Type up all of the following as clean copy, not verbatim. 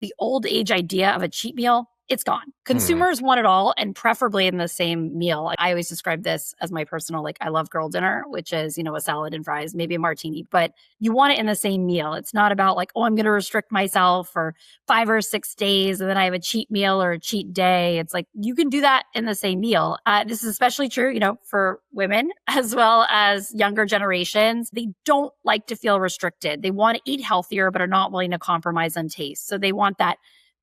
the old age idea of a cheat meal, it's gone. Hmm. Consumers want it all, and preferably in the same meal. I always describe this as my personal, I love girl dinner, which is, a salad and fries, maybe a martini, but you want it in the same meal. It's not about I'm going to restrict myself for 5 or 6 days and then I have a cheat meal or a cheat day. It's you can do that in the same meal. This is especially true, for women as well as younger generations. They don't like to feel restricted. They want to eat healthier, but are not willing to compromise on taste. So they want that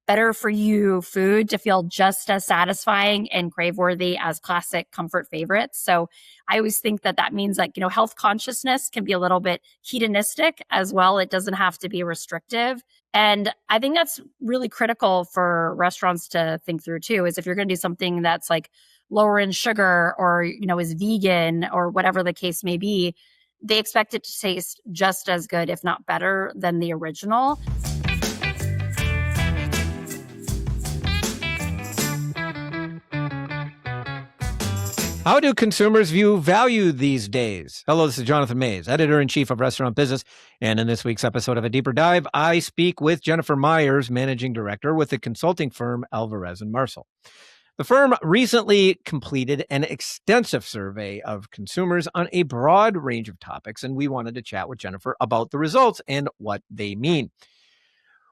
better for you food to feel just as satisfying and crave worthy as classic comfort favorites. So I always think that means health consciousness can be a little bit hedonistic as well. It doesn't have to be restrictive. And I think that's really critical for restaurants to think through too, is if you're going to do something that's lower in sugar or, is vegan or whatever the case may be, they expect it to taste just as good, if not better than the original. How do consumers view value these days? Hello, this is Jonathan Mays, editor-in-chief of Restaurant Business. And in this week's episode of A Deeper Dive, I speak with Jennifer Meyers, managing director with the consulting firm Alvarez Marsal. The firm recently completed an extensive survey of consumers on a broad range of topics, and we wanted to chat with Jennifer about the results and what they mean.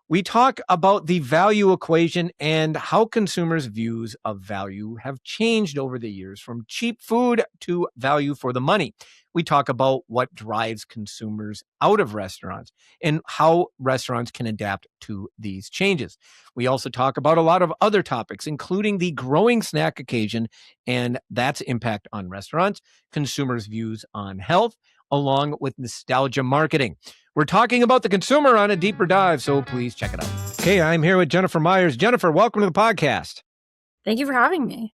We talk about the value equation and how consumers' views of value have changed over the years from cheap food to value for the money. We talk about what drives consumers out of restaurants and how restaurants can adapt to these changes. We also talk about a lot of other topics, including the growing snack occasion and that's impact on restaurants, consumers' views on health, along with nostalgia marketing. We're talking about the consumer on A Deeper Dive, so please check it out. Okay, I'm here with Jennifer Meyers. Jennifer, welcome to the podcast. Thank you for having me.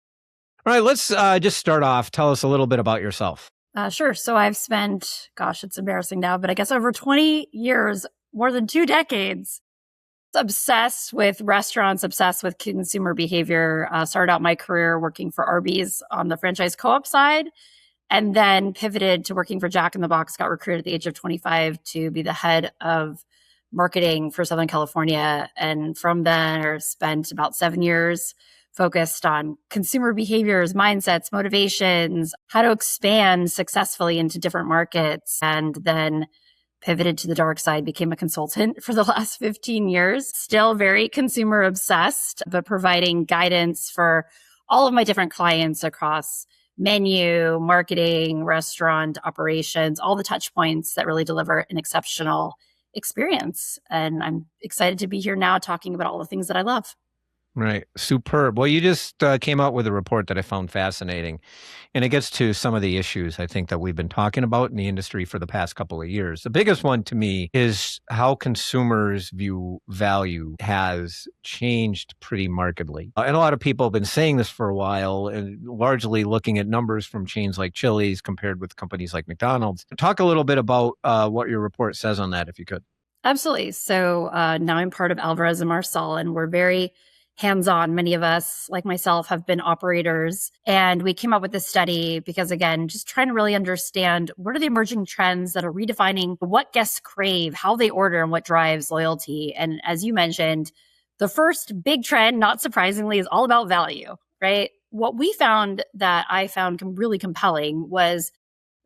All right, let's just start off. Tell us a little bit about yourself. Sure. So I've spent, it's embarrassing now, but I guess over 20 years, more than 2 decades, obsessed with restaurants, obsessed with consumer behavior. Started out my career working for Arby's on the franchise co-op side, and then pivoted to working for Jack in the Box, got recruited at the age of 25 to be the head of marketing for Southern California. And from there, spent about 7 years focused on consumer behaviors, mindsets, motivations, how to expand successfully into different markets, and then pivoted to the dark side, became a consultant for the last 15 years. Still very consumer obsessed, but providing guidance for all of my different clients across menu, marketing, restaurant operations, all the touch points that really deliver an exceptional experience. And I'm excited to be here now talking about all the things that I love. Right. Superb. Well, you just came out with a report that I found fascinating, and it gets to some of the issues I think that we've been talking about in the industry for the past couple of years. The biggest one to me is how consumers view value has changed pretty markedly. And a lot of people have been saying this for a while, and largely looking at numbers from chains like Chili's compared with companies like McDonald's. Talk a little bit about what your report says on that, if you could. Absolutely. So now I'm part of Alvarez Marsal, and we're very hands-on. Many of us, like myself, have been operators. And we came up with this study because, again, just trying to really understand what are the emerging trends that are redefining what guests crave, how they order, and what drives loyalty. And as you mentioned, the first big trend, not surprisingly, is all about value, right? What we found that I found really compelling was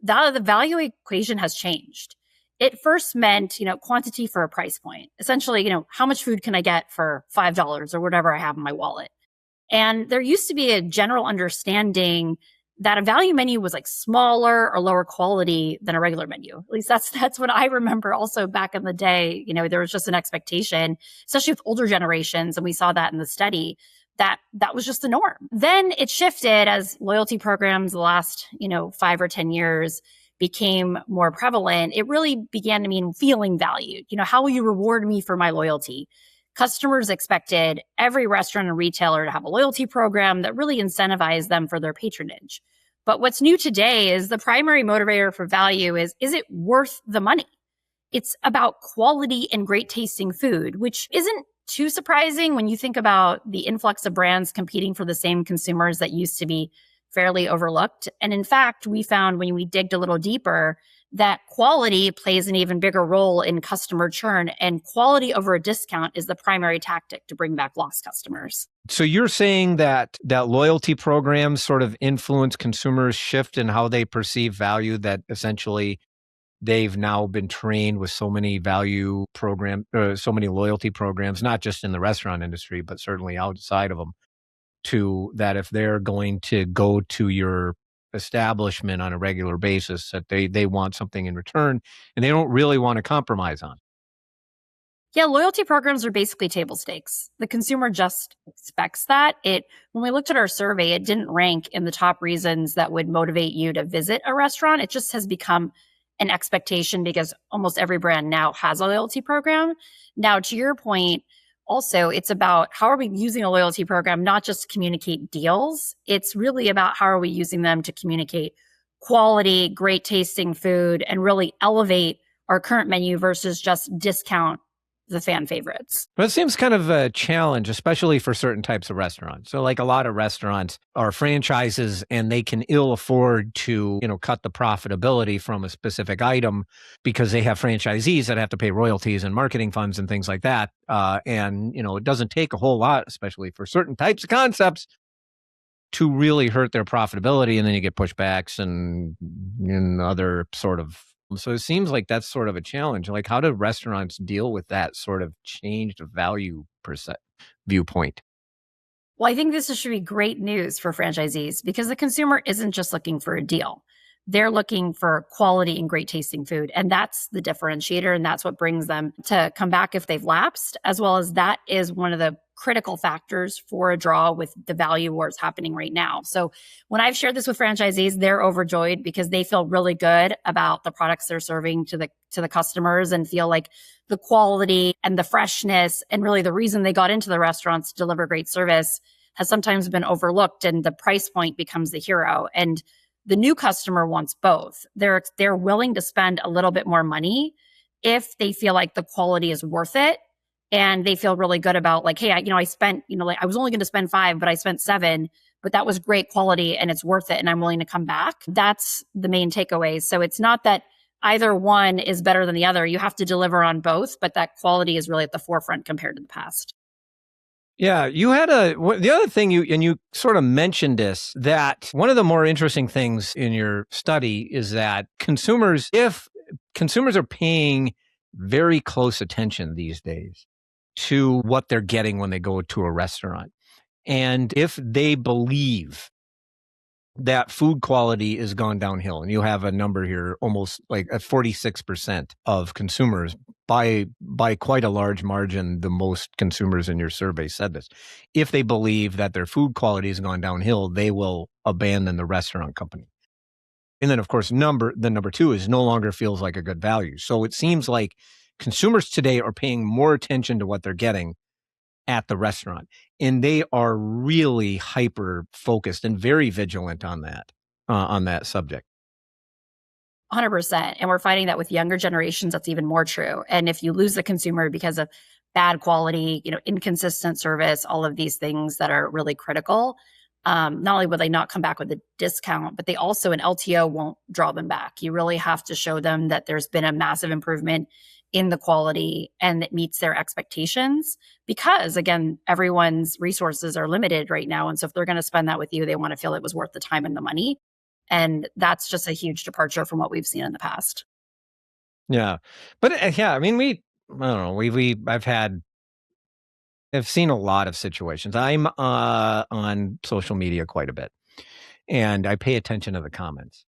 that the value equation has changed. It first meant, quantity for a price point. Essentially, how much food can I get for $5 or whatever I have in my wallet? And there used to be a general understanding that a value menu was smaller or lower quality than a regular menu. At least that's what I remember also back in the day. There was just an expectation, especially with older generations. And we saw that in the study that was just the norm. Then it shifted as loyalty programs the last, 5 or 10 years became more prevalent. It really began to mean feeling valued. How will you reward me for my loyalty? Customers expected every restaurant and retailer to have a loyalty program that really incentivized them for their patronage. But what's new today is the primary motivator for value is it worth the money? It's about quality and great tasting food, which isn't too surprising when you think about the influx of brands competing for the same consumers that used to be fairly overlooked. And in fact, we found when we digged a little deeper that quality plays an even bigger role in customer churn, and quality over a discount is the primary tactic to bring back lost customers. So you're saying that loyalty programs sort of influence consumers' shift in how they perceive value, that essentially they've now been trained with so many so many loyalty programs, not just in the restaurant industry, but certainly outside of them, to that if they're going to go to your establishment on a regular basis, that they want something in return and they don't really want to compromise on. Yeah, loyalty programs are basically table stakes. The consumer just expects that. When we looked at our survey, it didn't rank in the top reasons that would motivate you to visit a restaurant. It just has become an expectation because almost every brand now has a loyalty program. Now, to your point, also, it's about how are we using a loyalty program, not just to communicate deals. It's really about how are we using them to communicate quality, great tasting food, and really elevate our current menu versus just discount the fan favorites. But it seems kind of a challenge, especially for certain types of restaurants. So like a lot of restaurants are franchises and they can ill afford to, cut the profitability from a specific item because they have franchisees that have to pay royalties and marketing funds and things like that. And it doesn't take a whole lot, especially for certain types of concepts, to really hurt their profitability. And then you get pushbacks and other sort of. So it seems like that's sort of a challenge. Like, how do restaurants deal with that sort of changed value viewpoint? Well, I think this should be great news for franchisees because the consumer isn't just looking for a deal. They're looking for quality and great tasting food. And that's the differentiator. And that's what brings them to come back if they've lapsed, as well as that is one of the critical factors for a draw with the value wars happening right now. So when I've shared this with franchisees, they're overjoyed because they feel really good about the products they're serving to the customers and feel like the quality and the freshness and really the reason they got into the restaurants to deliver great service has sometimes been overlooked, and the price point becomes the hero. And the new customer wants both. They're willing to spend a little bit more money if they feel like the quality is worth it. And they feel really good about like, hey, I spent, I was only going to spend $5, but I spent $7, but that was great quality and it's worth it. And I'm willing to come back. That's the main takeaway. So it's not that either one is better than the other. You have to deliver on both, but that quality is really at the forefront compared to the past. Yeah, you had the other thing you sort of mentioned this, that one of the more interesting things in your study is that if consumers are paying very close attention these days to what they're getting when they go to a restaurant, and if they believe that food quality has gone downhill, and you have a number here, almost like 46% of consumers, by quite a large margin, the most consumers in your survey said this. If they believe that their food quality has gone downhill, they will abandon the restaurant company. And then, of course, the number two is no longer feels like a good value. So it seems like consumers today are paying more attention to what they're getting at the restaurant, and they are really hyper focused and very vigilant on that subject. 100%. And we're finding that with younger generations, that's even more true. And if you lose the consumer because of bad quality, inconsistent service, all of these things that are really critical, not only will they not come back with a discount, but they also, an LTO won't draw them back. You really have to show them that there's been a massive improvement in the quality and it meets their expectations, because again, everyone's resources are limited right now. And so if they're going to spend that with you, they want to feel it was worth the time and the money. And that's just a huge departure from what we've seen in the past. Yeah. But yeah, I mean, I don't know, I've seen a lot of situations. I'm on social media quite a bit, and I pay attention to the comments.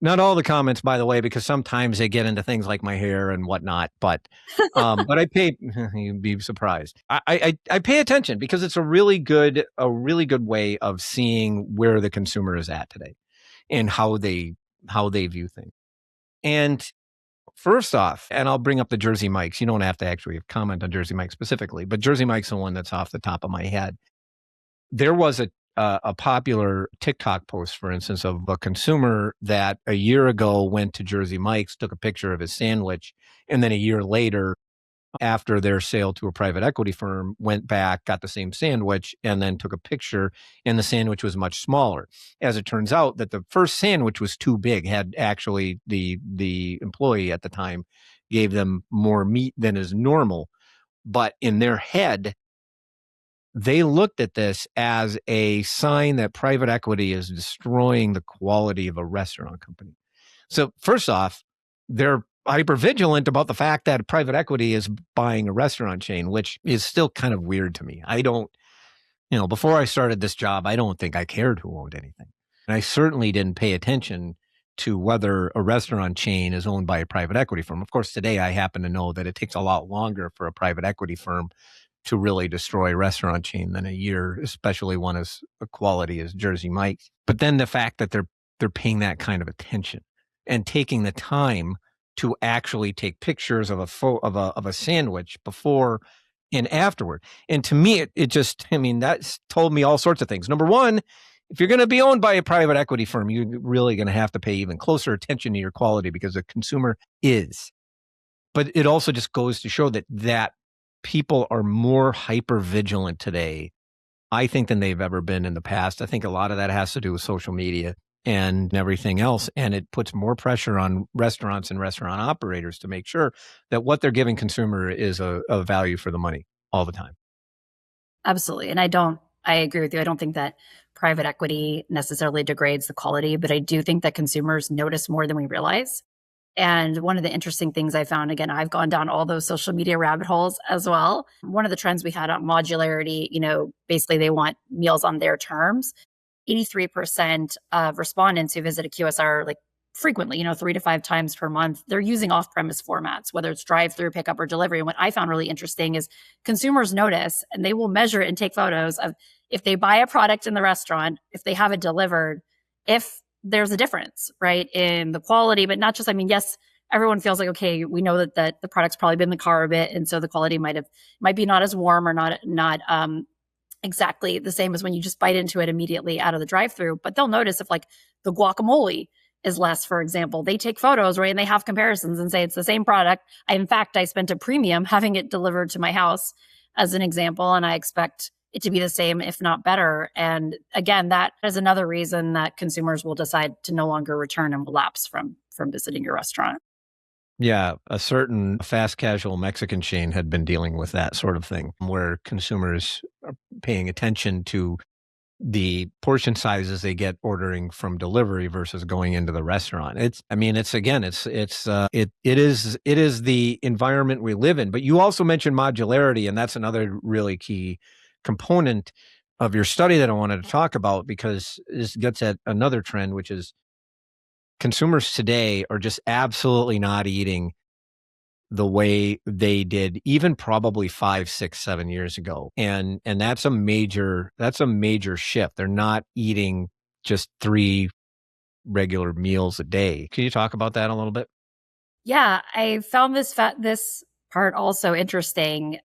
Not all the comments, by the way, because sometimes they get into things like my hair and whatnot. But I pay. You'd be surprised. I pay attention because it's a really good way of seeing where the consumer is at today and how they view things. And first off, and I'll bring up the Jersey Mike's. You don't have to actually comment on Jersey Mike's specifically, but Jersey Mike's the one that's off the top of my head. There was a popular TikTok post, for instance, of a consumer that a year ago went to Jersey Mike's, took a picture of his sandwich, and then a year later after their sale to a private equity firm, went back, got the same sandwich, and then took a picture, and the sandwich was much smaller. As it turns out, that the first sandwich was too big. Had actually the employee at the time gave them more meat than is normal, but in their head, they looked at this as a sign that private equity is destroying the quality of a restaurant company. So first off, they're hyper vigilant about the fact that private equity is buying a restaurant chain, which is still kind of weird to me. I don't, before I started this job, I don't think I cared who owned anything. And I certainly didn't pay attention to whether a restaurant chain is owned by a private equity firm. Of course, today I happen to know that it takes a lot longer for a private equity firm to really destroy a restaurant chain than a year, especially one as quality as Jersey Mike's. But then the fact that they're paying that kind of attention and taking the time to actually take pictures of a sandwich before and afterward. And to me, it just, that's told me all sorts of things. Number one, if you're going to be owned by a private equity firm, you're really going to have to pay even closer attention to your quality because the consumer is. But it also just goes to show that people are more hyper vigilant today, I think, than they've ever been in the past. I think a lot of that has to do with social media and everything else. And it puts more pressure on restaurants and restaurant operators to make sure that what they're giving consumer is a value for the money all the time. Absolutely. And I agree with you. I don't think that private equity necessarily degrades the quality, but I do think that consumers notice more than we realize. And one of the interesting things I found, again, I've gone down all those social media rabbit holes as well. One of the trends we had on modularity, basically they want meals on their terms. 83% of respondents who visit a QSR like frequently, 3 to 5 times per month, they're using off-premise formats, whether it's drive-through, pickup, or delivery. And what I found really interesting is consumers notice and they will measure it and take photos of if they buy a product in the restaurant, if they have it delivered, if there's a difference, right, in the quality, but not just, yes, everyone feels like, okay, we know that the product's probably been in the car a bit. And so the quality might be not as warm or not exactly the same as when you just bite into it immediately out of the drive-through. But they'll notice if like the guacamole is less, for example. They take photos, right, and they have comparisons and say it's the same product. In fact, I spent a premium having it delivered to my house as an example, and I expect it to be the same, if not better. And again, that is another reason that consumers will decide to no longer return and will lapse from visiting your restaurant. Yeah, a certain fast casual Mexican chain had been dealing with that sort of thing where consumers are paying attention to the portion sizes they get ordering from delivery versus going into the restaurant. It is the environment we live in. But you also mentioned modularity, and that's another really key component of your study that I wanted to talk about, because this gets at another trend, which is consumers today are just absolutely not eating the way they did even probably 5, 6, 7 years ago. And that's a major shift. They're not eating just 3 regular meals a day. Can you talk about that a little bit? Yeah, I found this part also interesting.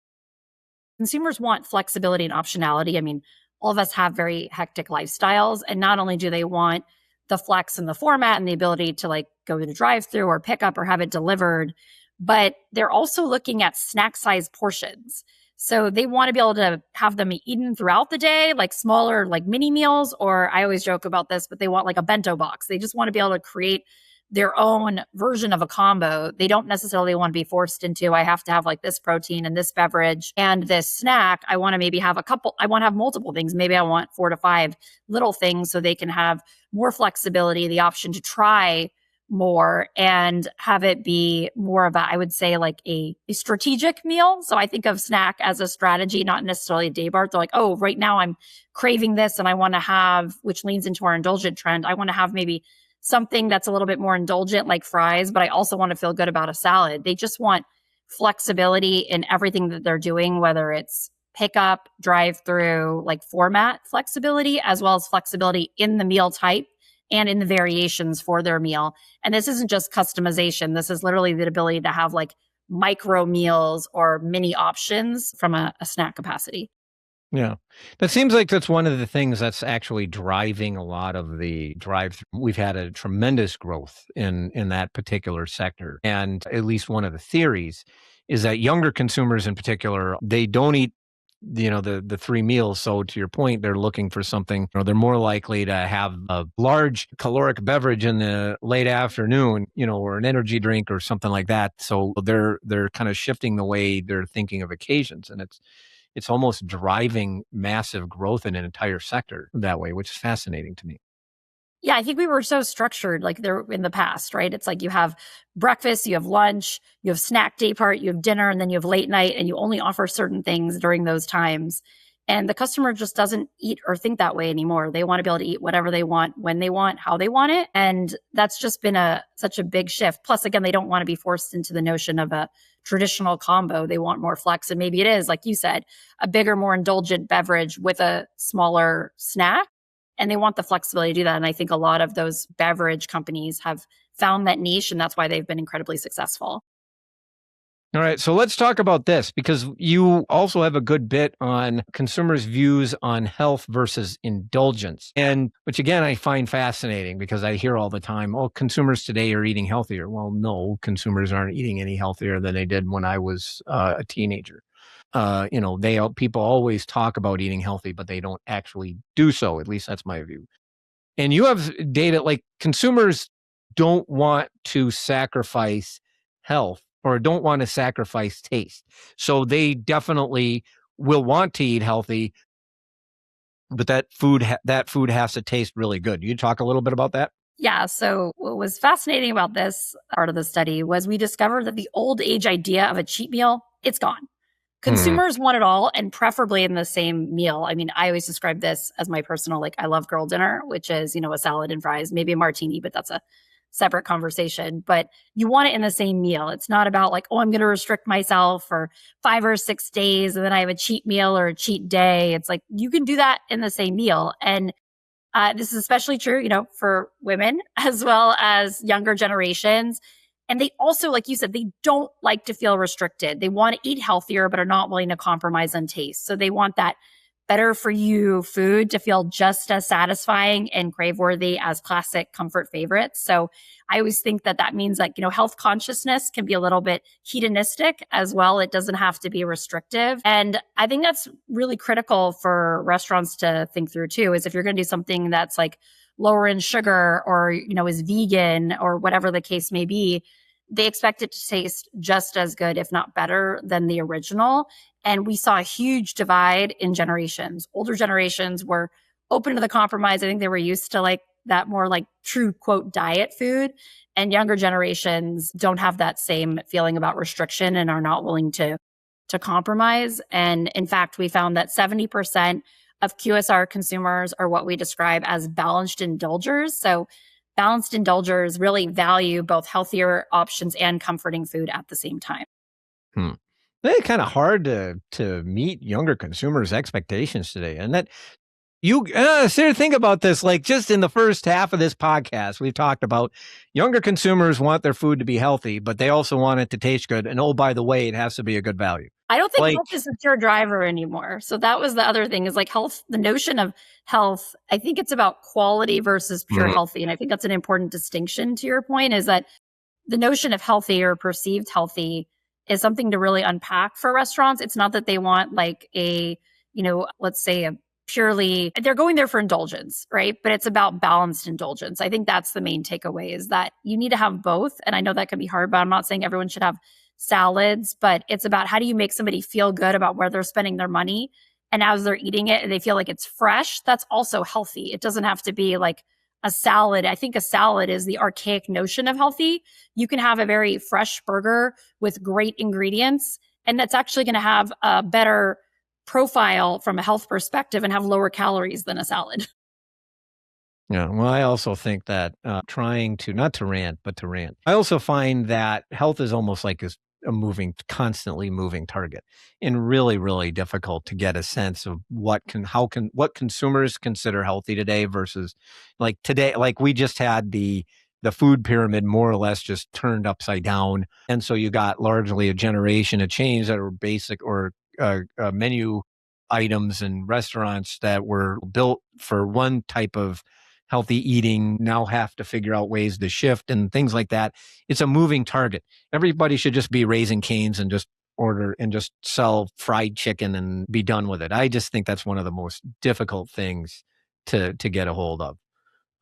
Consumers want flexibility and optionality. All of us have very hectic lifestyles, and not only do they want the flex in the format and the ability to like go to the drive-through or pick up or have it delivered, but they're also looking at snack size portions. So they want to be able to have them eaten throughout the day, like smaller, like mini meals, or I always joke about this, but they want like a bento box. They just want to be able to create their own version of a combo. They don't necessarily want to be forced into, I have to have like this protein and this beverage and this snack. I want to maybe have I want to have multiple things. Maybe I want 4 to 5 little things so they can have more flexibility, the option to try more and have it be more of I would say like a strategic meal. So I think of snack as a strategy, not necessarily a day bar. They're like, oh, right now I'm craving this and I want to have, which leans into our indulgent trend. I want to have maybe something that's a little bit more indulgent like fries, but I also want to feel good about a salad. They just want flexibility in everything that they're doing, whether it's pickup, drive-through, like format flexibility, as well as flexibility in the meal type and in the variations for their meal. And this isn't just customization. This is literally the ability to have like micro meals or mini options from a snack capacity. Yeah. That seems like that's one of the things that's actually driving a lot of the drive-through. We've had a tremendous growth in that particular sector. And at least one of the theories is that younger consumers in particular, they don't eat the three meals. So to your point, they're looking for something, they're more likely to have a large caloric beverage in the late afternoon, or an energy drink or something like that. So they're kind of shifting the way they're thinking of occasions, and it's almost driving massive growth in an entire sector that way, which is fascinating to me. Yeah, I think we were so structured like there in the past, right? It's like you have breakfast, you have lunch, you have snack day part, you have dinner, and then you have late night, and you only offer certain things during those times. And the customer just doesn't eat or think that way anymore. They want to be able to eat whatever they want, when they want, how they want it. And that's just been such a big shift. Plus, again, they don't want to be forced into the notion of a traditional combo. They want more flex. And maybe it is, like you said, a bigger, more indulgent beverage with a smaller snack, and they want the flexibility to do that. And I think a lot of those beverage companies have found that niche, and that's why they've been incredibly successful. All right, so let's talk about this, because you also have a good bit on consumers' views on health versus indulgence. And which again, I find fascinating, because I hear all the time, oh, consumers today are eating healthier. Well, no, consumers aren't eating any healthier than they did when I was a teenager. People always talk about eating healthy, but they don't actually do so. At least that's my view. And you have data like consumers don't want to sacrifice health or don't want to sacrifice taste. So they definitely will want to eat healthy, but that food has to taste really good. You talk a little bit about that? Yeah. So what was fascinating about this part of the study was we discovered that the old age idea of a cheat meal, it's gone. Mhm. Consumers want it all, and preferably in the same meal. I mean, I always describe this as my personal, like, I love girl dinner, which is, a salad and fries, maybe a martini, but that's a separate conversation. But you want it in the same meal. It's not about like, oh, I'm going to restrict myself for 5 or 6 days and then I have a cheat meal or a cheat day. It's like you can do that in the same meal. And this is especially true, for women as well as younger generations. And they also, like you said, they don't like to feel restricted. They want to eat healthier, but are not willing to compromise on taste. So they want that better for you food to feel just as satisfying and crave worthy as classic comfort favorites. So I always think that means like, health consciousness can be a little bit hedonistic as well. It doesn't have to be restrictive. And I think that's really critical for restaurants to think through too, is if you're going to do something that's like lower in sugar or, is vegan or whatever the case may be, they expect it to taste just as good, if not better than the original. And we saw a huge divide in generations. Older generations were open to the compromise. I think they were used to like that more like true quote diet food. And younger generations don't have that same feeling about restriction and are not willing to compromise. And in fact, we found that 70% of QSR consumers are what we describe as balanced indulgers. So balanced indulgers really value both healthier options and comforting food at the same time. Hmm. It's kind of hard to meet younger consumers' expectations today. And that you think about this, like just in the first half of this podcast, we've talked about younger consumers want their food to be healthy, but they also want it to taste good. And oh, by the way, it has to be a good value. I don't think Like, health is a pure driver anymore. So that was the other thing is like health, the notion of health, I think it's about quality versus pure healthy. And I think that's an important distinction to your point, is that the notion of healthy or perceived healthy is something to really unpack for restaurants. It's not that they want like let's say they're going there for indulgence, right? But it's about balanced indulgence. I think that's the main takeaway, is that you need to have both. And I know that can be hard, but I'm not saying everyone should have salads, but it's about how do you make somebody feel good about where they're spending their money. And as they're eating it and they feel like it's fresh, that's also healthy. It doesn't have to be like a salad. I think a salad is the archaic notion of healthy. You can have a very fresh burger with great ingredients, and that's actually going to have a better profile from a health perspective and have lower calories than a salad. yeah, well, I also think that trying to, not to rant, but to rant, I also find that health is almost like a constantly moving target, and really, really difficult to get a sense of what consumers consider healthy today versus like today. Like we just had the food pyramid more or less just turned upside down. And so you got largely a generation of chains that were basic or menu items and restaurants that were built for one type of healthy eating now have to figure out ways to shift and things like that. It's a moving target. Everybody should just be raising canes and just order and just sell fried chicken and be done with it. I just think that's one of the most difficult things to get a hold of.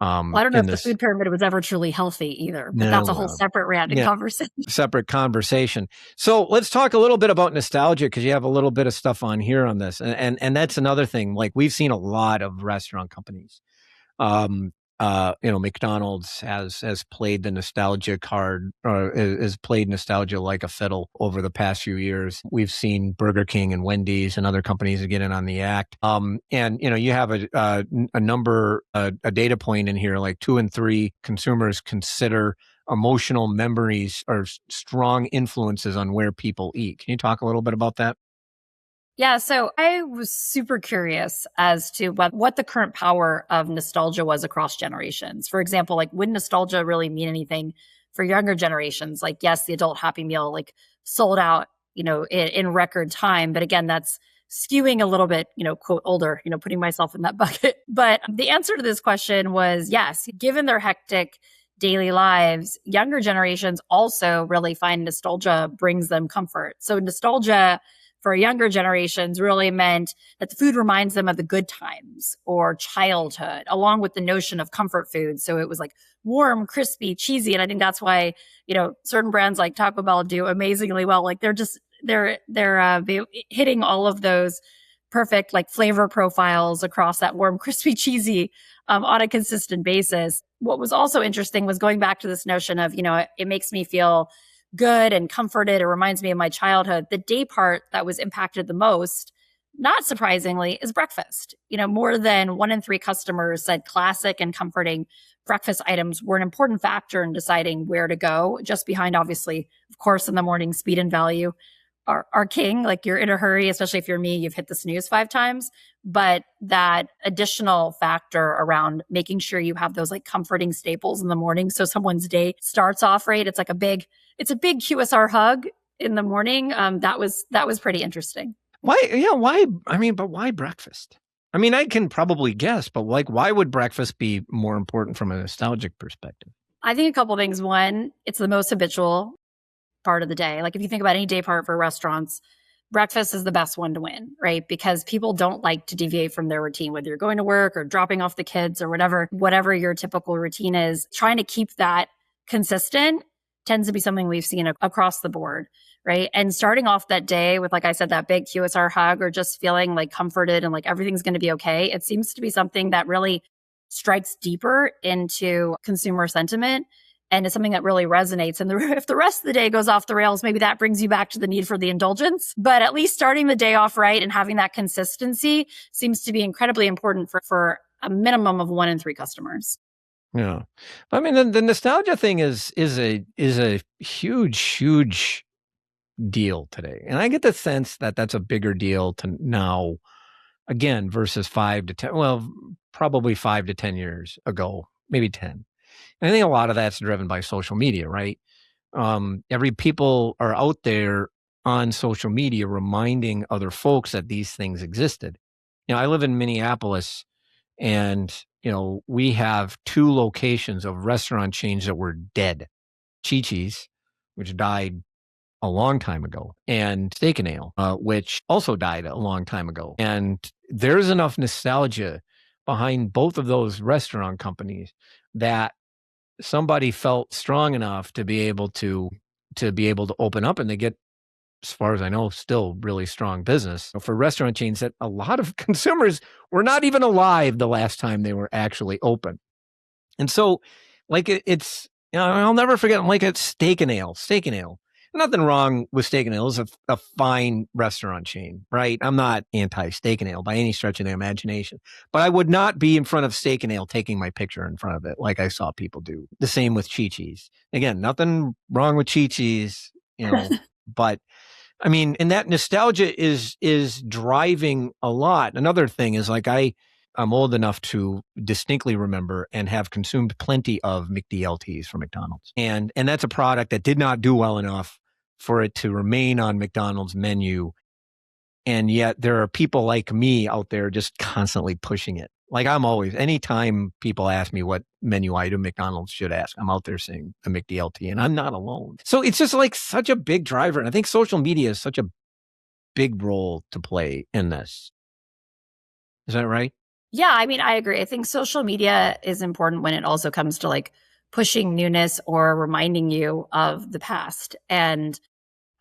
Well, I don't know In if the this, food pyramid was ever truly healthy either, but that's a whole no, separate random yeah, conversation. separate conversation. So let's talk a little bit about nostalgia, because you have a little bit of stuff on here on this, and that's another thing. Like, we've seen a lot of restaurant companies. Um, McDonald's has played the nostalgia card, or has played nostalgia like a fiddle over the past few years. We've seen Burger King and Wendy's and other companies get in on the act. And you have a number, a data point in here, like 2 in 3 consumers consider emotional memories or strong influences on where people eat. Can you talk a little bit about that? Yeah, so I was super curious as to what the current power of nostalgia was across generations. For example, like, would nostalgia really mean anything for younger generations? Like, yes, the adult Happy Meal like sold out, in record time, but again, that's skewing a little bit, quote older, putting myself in that bucket. But the answer to this question was yes. Given their hectic daily lives, younger generations also really find nostalgia brings them comfort. So nostalgia for younger generations really meant that the food reminds them of the good times or childhood, along with the notion of comfort food. So it was like warm, crispy, cheesy. And I think that's why, certain brands like Taco Bell do amazingly well. Like, they're hitting all of those perfect like flavor profiles across that warm, crispy, cheesy on a consistent basis. What was also interesting was going back to this notion of, it makes me feel good and comforted. It reminds me of my childhood. The day part that was impacted the most, not surprisingly, is breakfast. More than 1 in 3 customers said classic and comforting breakfast items were an important factor in deciding where to go, just behind, obviously, of course, in the morning, speed and value are king. Like, you're in a hurry, especially if you're me, you've hit the snooze 5 times. But that additional factor around making sure you have those like comforting staples in the morning, so someone's day starts off right. It's a big QSR hug in the morning. That was pretty interesting. Why? Yeah, why? I mean, but why breakfast? I mean, I can probably guess, but like, why would breakfast be more important from a nostalgic perspective? I think a couple things. One, it's the most habitual part of the day. Like, if you think about any day part for restaurants, breakfast is the best one to win, right? Because people don't like to deviate from their routine, whether you're going to work or dropping off the kids or whatever your typical routine is. Trying to keep that consistent tends to be something we've seen across the board, right? And starting off that day with, like I said, that big QSR hug, or just feeling like comforted and like everything's going to be okay, it seems to be something that really strikes deeper into consumer sentiment. And it's something that really resonates. And if the rest of the day goes off the rails, maybe that brings you back to the need for the indulgence. But at least starting the day off right and having that consistency seems to be incredibly important for a minimum of 1 in 3 customers. Yeah, I mean, the nostalgia thing is a huge deal today, and I get the sense that that's a bigger deal to now, again, versus 5 to 10. Well, probably 5 to 10 years ago, maybe 10. And I think a lot of that's driven by social media, right? People are out there on social media reminding other folks that these things existed. I live in Minneapolis, and we have 2 locations of restaurant chains that were dead. Chi-Chi's, which died a long time ago, and Steak and Ale, which also died a long time ago. And there's enough nostalgia behind both of those restaurant companies that somebody felt strong enough to be able to open up, and they get, as far as I know, still really strong business for restaurant chains that a lot of consumers were not even alive the last time they were actually open. And so, like, it's, I'll never forget, like, it's Steak and Ale. Nothing wrong with Steak and Ale. It's a fine restaurant chain, right? I'm not anti Steak and Ale by any stretch of the imagination, but I would not be in front of Steak and Ale taking my picture in front of it like I saw people do. The same with Chi-Chi's. Again, nothing wrong with Chi-Chi's, but I mean, and that nostalgia is driving a lot. Another thing is, like, I'm old enough to distinctly remember and have consumed plenty of McDLTs from McDonald's. And that's a product that did not do well enough for it to remain on McDonald's menu. And yet there are people like me out there just constantly pushing it. Like I'm always, anytime people ask me what menu item McDonald's should ask, I'm out there saying a McDLT, and I'm not alone. So it's just like such a big driver. And I think social media is such a big role to play in this. Is that right? Yeah, I mean, I agree. I think social media is important when it also comes to like pushing newness or reminding you of the past. And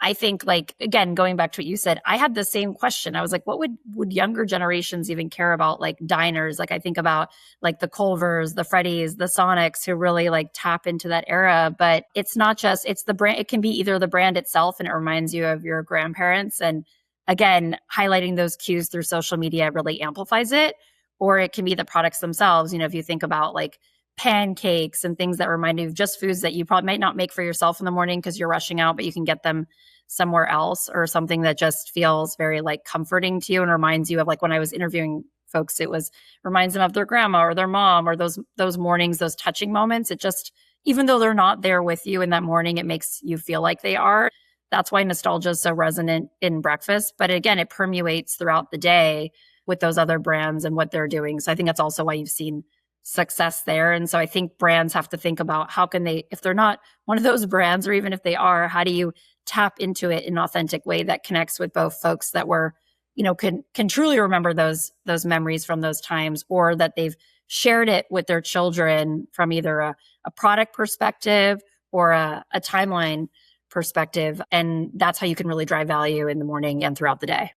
I think, like, again, going back to what you said, I had the same question. I was like, what would younger generations even care about, like diners? Like I think about like the Culvers, the Freddy's, the Sonics, who really like tap into that era. But it's not just, it's the brand. It can be either the brand itself and it reminds you of your grandparents. And again, highlighting those cues through social media really amplifies it. Or it can be the products themselves. You know, if you think about like pancakes and things that remind you of just foods that you probably might not make for yourself in the morning because you're rushing out, but you can get them somewhere else, or something that just feels very like comforting to you and reminds you of, like when I was interviewing folks, it was reminds them of their grandma or their mom, or those mornings, those touching moments. It just, even though they're not there with you in that morning, it makes you feel like they are. That's why nostalgia is so resonant in breakfast. But again, it permeates throughout the day with those other brands and what they're doing. So I think that's also why you've seen success there. And so I think brands have to think about how can they, if they're not one of those brands, or even if they are, how do you tap into it in an authentic way that connects with both folks that were, you know, can truly remember those memories from those times, or that they've shared it with their children from either a product perspective or a timeline perspective. And that's how you can really drive value in the morning and throughout the day.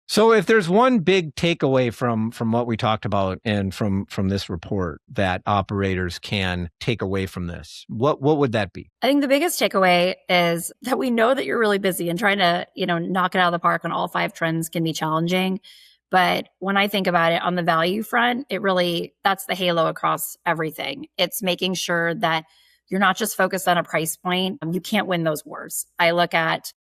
So if there's one big takeaway from what we talked about and from this report that operators can take away from this, what would that be? I think the biggest takeaway is that we know that you're really busy, and trying to, you know, knock it out of the park on all 5 trends can be challenging. But when I think about it on the value front, it really, that's the halo across everything. It's making sure that you're not just focused on a price point. You can't win those wars. I look at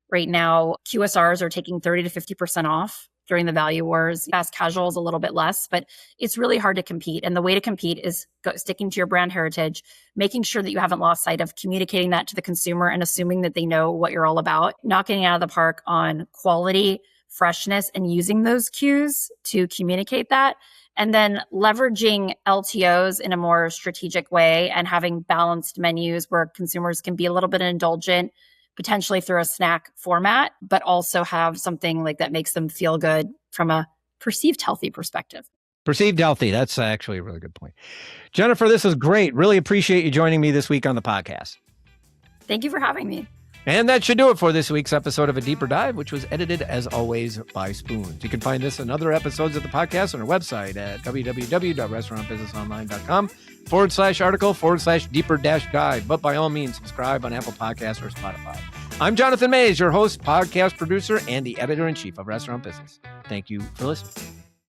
right now, QSRs are taking 30 to 50% off during the value wars. Fast casual is a little bit less, but it's really hard to compete. And the way to compete is sticking to your brand heritage, making sure that you haven't lost sight of communicating that to the consumer and assuming that they know what you're all about, knocking it out of the park on quality, freshness, and using those cues to communicate that. And then leveraging LTOs in a more strategic way and having balanced menus where consumers can be a little bit indulgent, potentially through a snack format, but also have something like that makes them feel good from a perceived healthy perspective. Perceived healthy. That's actually a really good point. Jennifer, this is great. Really appreciate you joining me this week on the podcast. Thank you for having me. And that should do it for this week's episode of A Deeper Dive, which was edited, as always, by Spoons. You can find this and other episodes of the podcast on our website at www.restaurantbusinessonline.com/article/deeper-dive. But by all means, subscribe on Apple Podcasts or Spotify. I'm Jonathan Mays, your host, podcast producer, and the editor-in-chief of Restaurant Business. Thank you for listening.